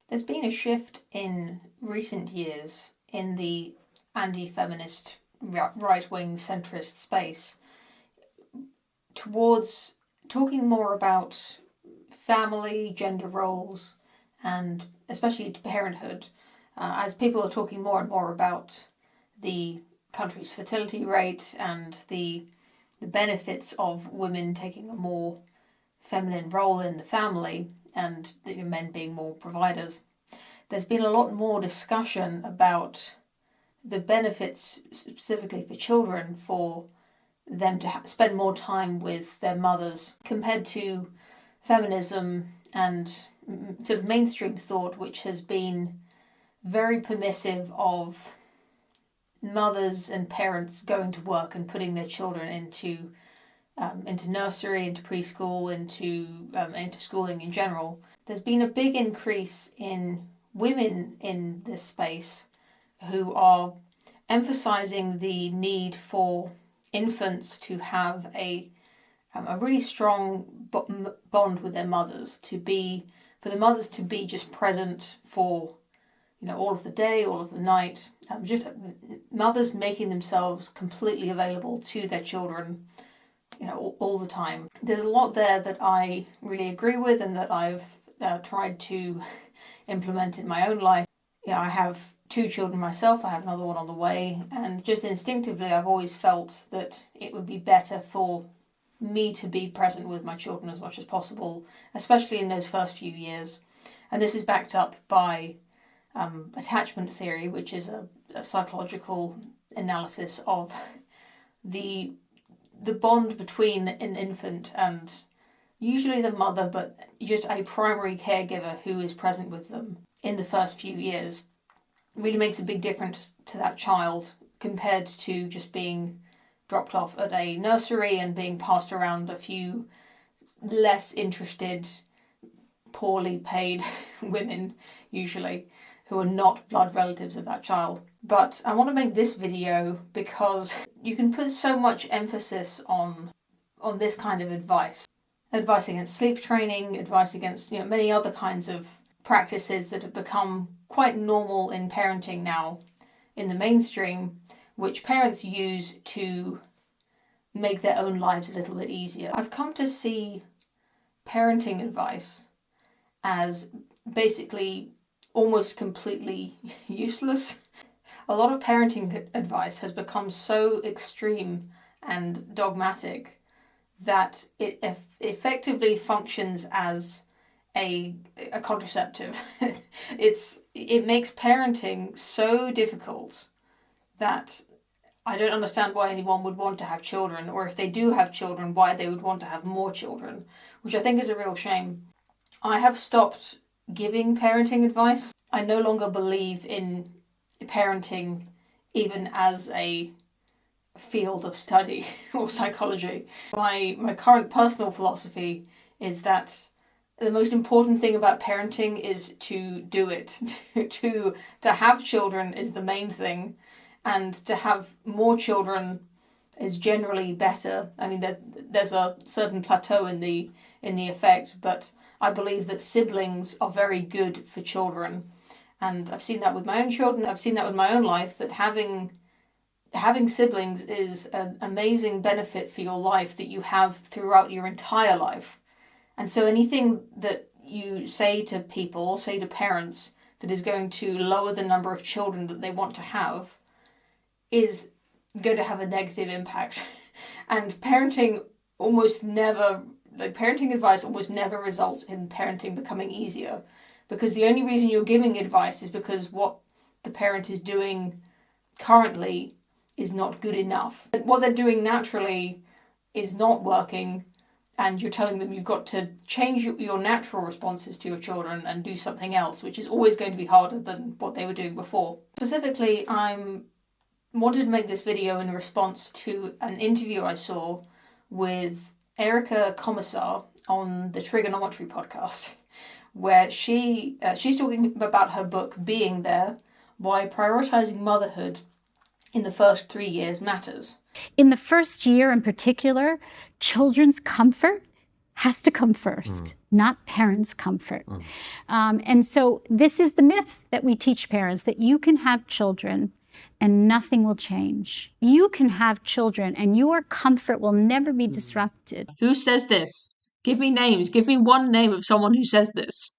There's been a shift in recent years in the anti-feminist, right-wing centrist space towards talking more about family, gender roles, and especially parenthood, as people are talking more and more about the country's fertility rate and the benefits of women taking a more feminine role in the family and men being more providers. There's been a lot more discussion about the benefits specifically for children for them to spend more time with their mothers compared to feminism and sort of mainstream thought, which has been very permissive of mothers and parents going to work and putting their children into nursery, into preschool, into schooling in general. There's been a big increase in women in this space who are emphasizing the need for infants to have a really strong bond with their mothers, for the mothers to be just present for all of the day, all of the night, just mothers making themselves completely available to their children, all the time. There's a lot there that I really agree with and that I've tried to implement in my own life. I have 2 children myself, I have another one on the way, and just instinctively I've always felt that it would be better for me to be present with my children as much as possible, especially in those first few years. And this is backed up by attachment theory, which is a psychological analysis of the bond between an infant and usually the mother, but just a primary caregiver who is present with them in the first few years. Really makes a big difference to that child compared to just being dropped off at a nursery and being passed around a few less interested, poorly paid women, usually, who are not blood relatives of that child. But I want to make this video because you can put so much emphasis on this kind of advice. Advice against sleep training, advice against many other kinds of practices that have become quite normal in parenting now in the mainstream, which parents use to make their own lives a little bit easier. I've come to see parenting advice as basically almost completely useless. A lot of parenting advice has become so extreme and dogmatic that it effectively functions as a contraceptive. It makes parenting so difficult that I don't understand why anyone would want to have children, or if they do have children, why they would want to have more children, which I think is a real shame. I have stopped giving parenting advice. I no longer believe in parenting even as a field of study or psychology. My current personal philosophy is that the most important thing about parenting is to do it. To have children is the main thing, and to have more children is generally better. I mean, there's a certain plateau in the effect, but I believe that siblings are very good for children. And I've seen that with my own children. I've seen that with my own life, that having siblings is an amazing benefit for your life that you have throughout your entire life. And so anything that you say to people, say to parents, that is going to lower the number of children that they want to have is going to have a negative impact. And parenting advice almost never results in parenting becoming easier, because the only reason you're giving advice is because what the parent is doing currently is not good enough. What they're doing naturally is not working, and you're telling them you've got to change your natural responses to your children and do something else, which is always going to be harder than what they were doing before. Specifically, I wanted to make this video in response to an interview I saw with Erica Commissar on the Trigonometry podcast, where she's talking about her book, Being There, Why Prioritizing Motherhood in the First 3 Years Matters. In the first year in particular, children's comfort has to come first, not parents' comfort. And so this is the myth that we teach parents, that you can have children and nothing will change. You can have children and your comfort will never be disrupted. Who says this? Give me names. Give me one name of someone who says this.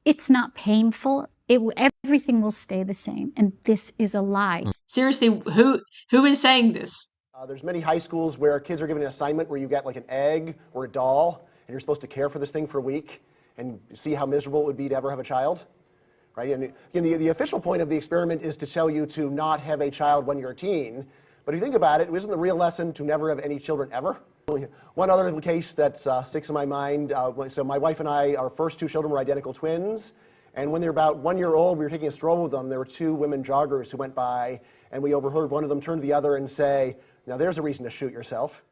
It's not painful. Everything will stay the same. And this is a lie. Seriously, who is saying this? There's many high schools where kids are given an assignment where you get like an egg or a doll, and you're supposed to care for this thing for a week and see how miserable it would be to ever have a child. Right? And again, the official point of the experiment is to tell you to not have a child when you're a teen. But if you think about it, isn't the real lesson to never have any children ever? One other little case that sticks in my mind, so my wife and I, our first two children were identical twins. And when they were about 1 year old, we were taking a stroll with them. There were two women joggers who went by, and we overheard one of them turn to the other and say, "Now there's a reason to shoot yourself."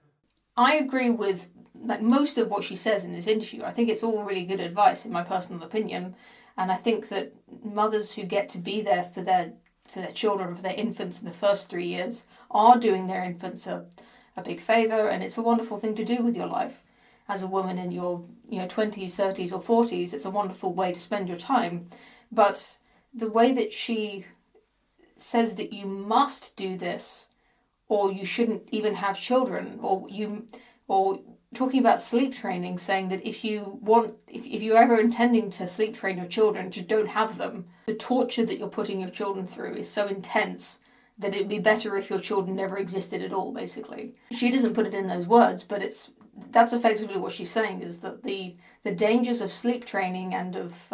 I agree with most of what she says in this interview. I think it's all really good advice, in my personal opinion. And I think that mothers who get to be there for their children, for their infants in the first 3 years, are doing their infants a big favour, and it's a wonderful thing to do with your life. As a woman in your 20s, 30s or 40s, it's a wonderful way to spend your time. But the way that she says that you must do this, or you shouldn't even have children, or talking about sleep training, saying that if you're ever intending to sleep train your children, just don't have them. The torture that you're putting your children through is so intense that it'd be better if your children never existed at all, basically. She doesn't put it in those words, but that's effectively what she's saying, is that the dangers of sleep training and of,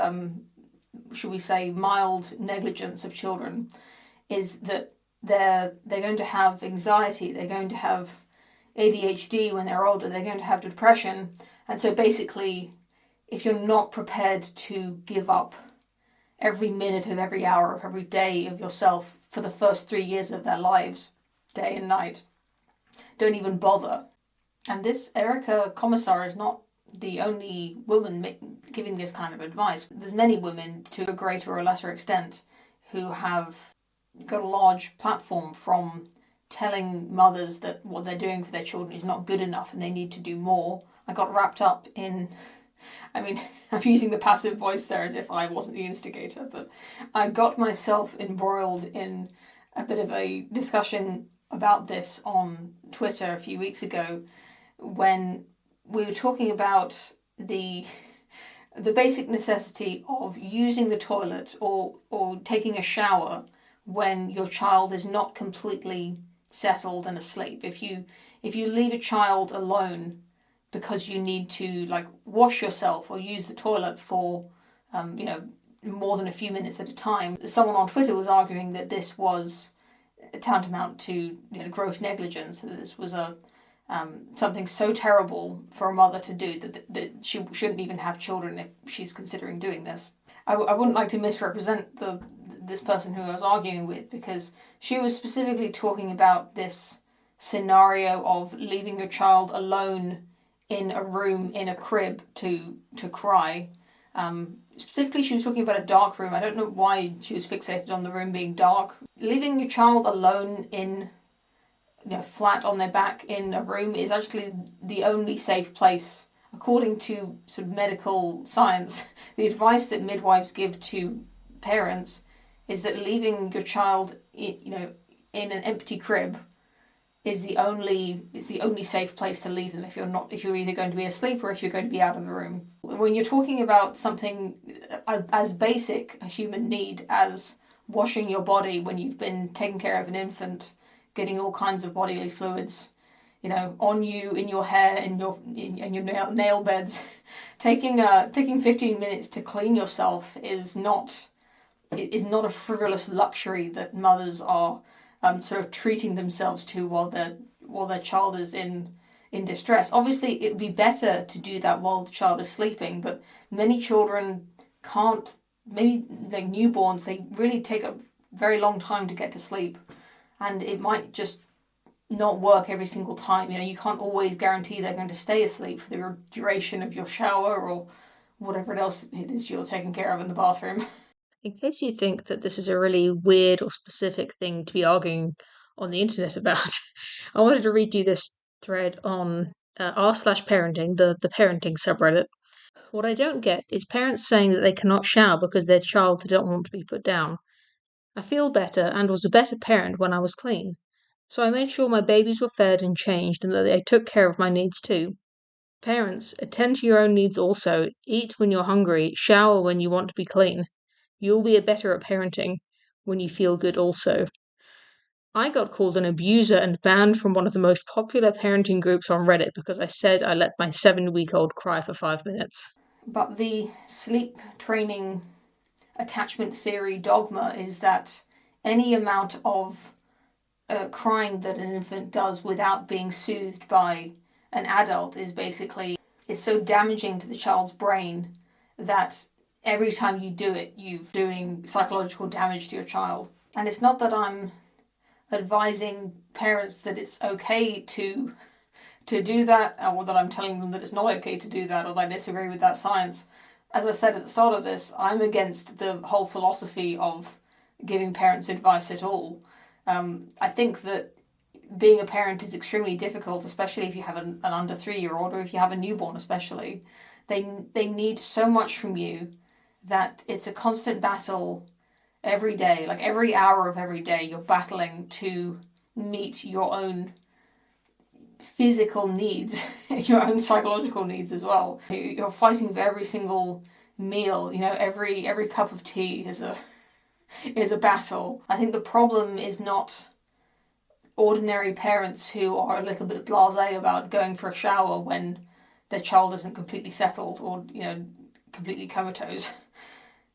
should we say, mild negligence of children is that they're going to have anxiety, they're going to have ADHD when they're older, they're going to have depression. And so basically, if you're not prepared to give up every minute of every hour of every day of yourself for the first 3 years of their lives, day and night, don't even bother. And this Erica Commissar is not the only woman giving this kind of advice. There's many women, to a greater or lesser extent, who have got a large platform from telling mothers that what they're doing for their children is not good enough and they need to do more. I got wrapped up in, I'm using the passive voice there as if I wasn't the instigator, but I got myself embroiled in a bit of a discussion about this on Twitter a few weeks ago, when we were talking about the basic necessity of using the toilet or taking a shower when your child is not completely settled and asleep. If you leave a child alone because you need to wash yourself or use the toilet for more than a few minutes at a time, someone on Twitter was arguing that this was tantamount to gross negligence. That this was something so terrible for a mother to do that she shouldn't even have children if she's considering doing this. I wouldn't like to misrepresent this person who I was arguing with, because she was specifically talking about this scenario of leaving your child alone in a room, in a crib, to cry. Specifically, she was talking about a dark room. I don't know why she was fixated on the room being dark. Leaving your child alone in, flat on their back in a room is actually the only safe place, according to sort of medical science. The advice that midwives give to parents is that leaving your child, in an empty crib is the only safe place to leave them if you're either going to be asleep or if you're going to be out of the room. When you're talking about something as basic a human need as washing your body when you've been taking care of an infant, getting all kinds of bodily fluids, on you, in your hair, in your nail beds, taking 15 minutes to clean yourself is not a frivolous luxury that mothers are sort of treating themselves to while their child is in distress. Obviously, it would be better to do that while the child is sleeping, but many children can't. Maybe like newborns, they really take a very long time to get to sleep, and it might just not work every single time. You can't always guarantee they're going to stay asleep for the duration of your shower or whatever else it is you're taking care of in the bathroom. In case you think that this is a really weird or specific thing to be arguing on the internet about, I wanted to read you this thread on r/parenting, the parenting subreddit. What I don't get is parents saying that they cannot shower because their child didn't want to be put down. I feel better and was a better parent when I was clean. So I made sure my babies were fed and changed and that they took care of my needs too. Parents, attend to your own needs also. Eat when you're hungry, shower when you want to be clean. You'll be better at parenting when you feel good also. I got called an abuser and banned from one of the most popular parenting groups on Reddit because I said I let my 7-week-old cry for 5 minutes. But the sleep training attachment theory dogma is that any amount of crying that an infant does without being soothed by an adult is so damaging to the child's brain that every time you do it, you're doing psychological damage to your child. And it's not that I'm advising parents that it's okay to do that, or that I'm telling them that it's not okay to do that, or that I disagree with that science. As I said at the start of this, I'm against the whole philosophy of giving parents advice at all. I think that being a parent is extremely difficult, especially if you have an under 3-year-old, or if you have a newborn especially. They need so much from you that it's a constant battle every day. Like every hour of every day, you're battling to meet your own physical needs, your own psychological needs as well. You're fighting for every single meal. Every cup of tea is a battle. I think the problem is not ordinary parents who are a little bit blasé about going for a shower when their child isn't completely settled or completely comatose.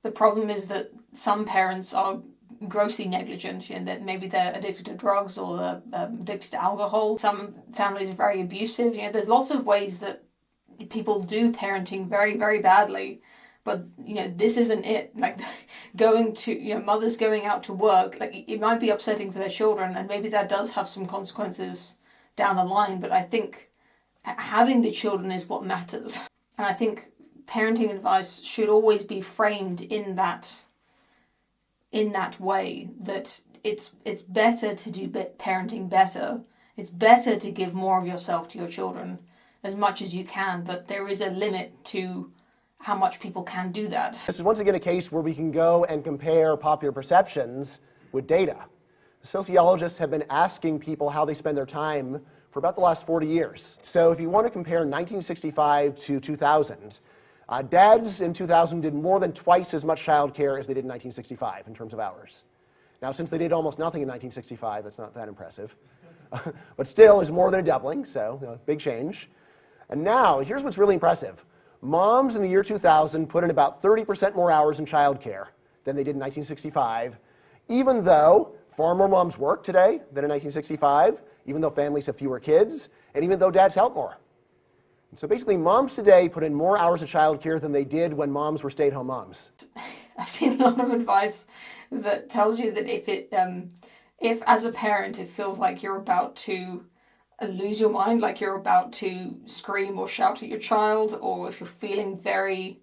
The problem is that some parents are grossly negligent, and that maybe they're addicted to drugs or they're addicted to alcohol. Some families are very abusive. There's lots of ways that people do parenting very, very badly, but this isn't it. Like mothers going out to work, like it might be upsetting for their children, and maybe that does have some consequences down the line, but I think having the children is what matters. And I think parenting advice should always be framed in that way, that it's better to do parenting better. It's better to give more of yourself to your children as much as you can, but there is a limit to how much people can do that. This is once again a case where we can go and compare popular perceptions with data. Sociologists have been asking people how they spend their time for about the last 40 years. So if you want to compare 1965 to 2000, dads in 2000 did more than twice as much childcare as they did in 1965 in terms of hours. Now, since they did almost nothing in 1965, that's not that impressive. But still, it's more than a doubling, so big change. And now, here's what's really impressive. Moms in the year 2000 put in about 30% more hours in childcare than they did in 1965, even though far more moms work today than in 1965, even though families have fewer kids, and even though dads help more. So basically, moms today put in more hours of childcare than they did when moms were stay-at-home moms. I've seen a lot of advice that tells you that if as a parent it feels like you're about to lose your mind, like you're about to scream or shout at your child, or if you're feeling very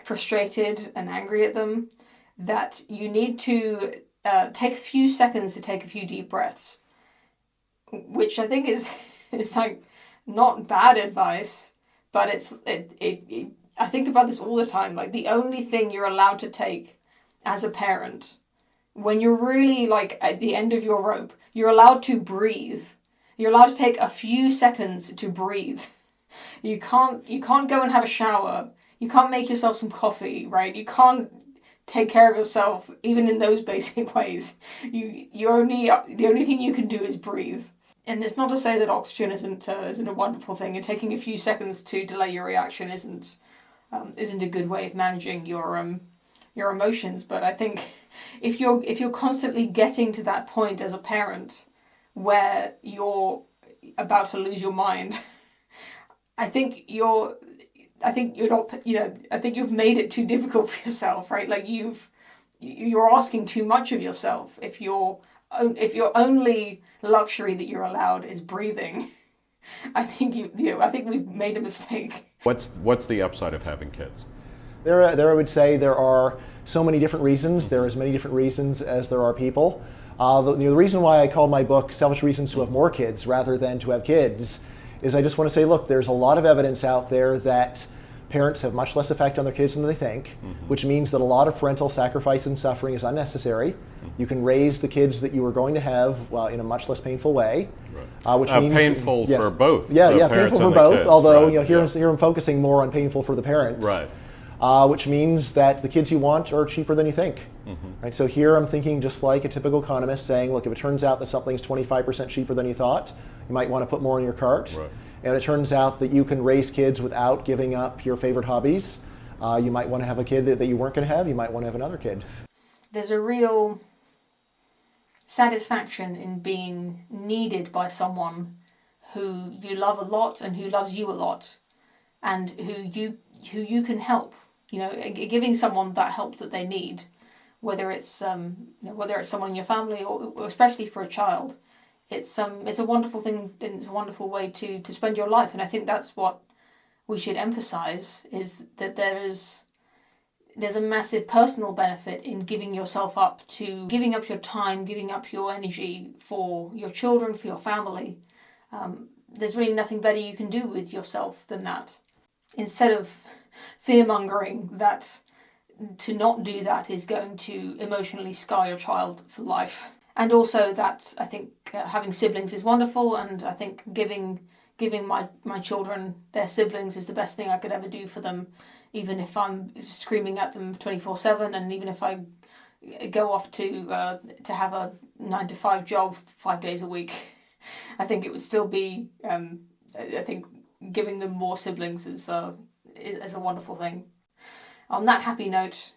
frustrated and angry at them, that you need to take a few seconds to take a few deep breaths, which I think is like not bad advice, but I think about this all the time. Like the only thing you're allowed to take as a parent when you're really like at the end of your rope, you're allowed to breathe. You're allowed to take a few seconds to breathe. You can't go and have a shower. You can't make yourself some coffee, right? You can't take care of yourself even in those basic ways. The only thing you can do is breathe. And it's not to say that oxygen isn't a wonderful thing, and taking a few seconds to delay your reaction isn't a good way of managing your emotions. But I think if you're constantly getting to that point as a parent where you're about to lose your mind, I think you're not, I think you've made it too difficult for yourself, right? Like you're asking too much of yourself if your only luxury that you're allowed is breathing. I think I think we've made a mistake. What's the upside of having kids? There I would say there are so many different reasons. There are as many different reasons as there are people. The reason why I call my book Selfish Reasons to Have More Kids rather than to have kids is I just want to say, look, there's a lot of evidence out there that parents have much less effect on their kids than they think, which means that a lot of parental sacrifice and suffering is unnecessary. You can raise the kids that you are going to have in a much less painful way. Right. Which means painful for both. Yeah, the yeah, parents painful for and the both. kids, Although right, here I'm focusing more on painful for the parents. Right. Which means that the kids you want are cheaper than you think. Right. So here I'm thinking just like a typical economist saying, look, if it turns out that something's 25% cheaper than you thought, you might want to put more in your cart. Right. And it turns out that you can raise kids without giving up your favorite hobbies. You might want to have a kid that you weren't going to have. You might want to have another kid. There's a real satisfaction in being needed by someone who you love a lot and who loves you a lot, and who you can help. You know, giving someone that help that they need, whether it's someone in your family or especially for a child. It's a wonderful thing, and it's a wonderful way to spend your life. And I think that's what we should emphasize, is that there's a massive personal benefit in giving yourself up, to giving up your time, giving up your energy for your children, for your family. There's really nothing better you can do with yourself than that. Instead of fear-mongering that to not do that is going to emotionally scar your child for life. And also that I think having siblings is wonderful, and I think giving my children their siblings is the best thing I could ever do for them, even if I'm screaming at them 24/7, and even if I go off to have a 9-to-5 job 5 days a week. I think it would still be, I think giving them more siblings is a wonderful thing. On that happy note,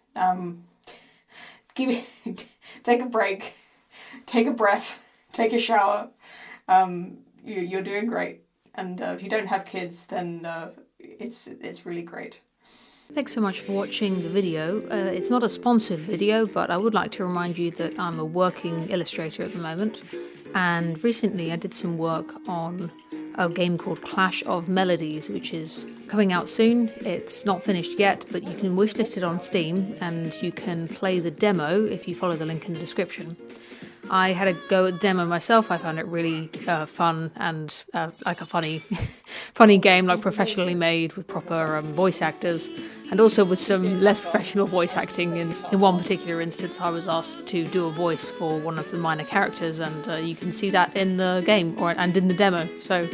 take a break. Take a breath, take a shower. You're doing great. And if you don't have kids, then it's really great. Thanks so much for watching the video. It's not a sponsored video, but I would like to remind you that I'm a working illustrator at the moment. And recently I did some work on a game called Clash of Melodies, which is coming out soon. It's not finished yet, but you can wishlist it on Steam, and you can play the demo if you follow the link in the description. I had a go at the demo myself. I found it really fun and like a funny game, like professionally made with proper voice actors, and also with some less professional voice acting. In one particular instance, I was asked to do a voice for one of the minor characters, and you can see that in the game and in the demo. So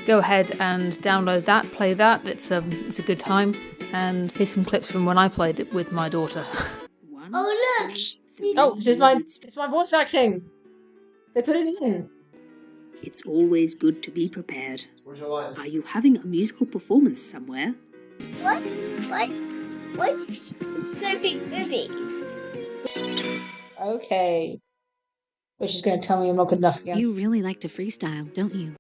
go ahead and download that, play that. It's a good time. And here's some clips from when I played it with my daughter. Oh look! Oh, it's my voice acting. They put it in. It's always good to be prepared. Are you having a musical performance somewhere? What? It's so big boobies. Okay. But she's going to tell me I'm not good enough again. You really like to freestyle, don't you?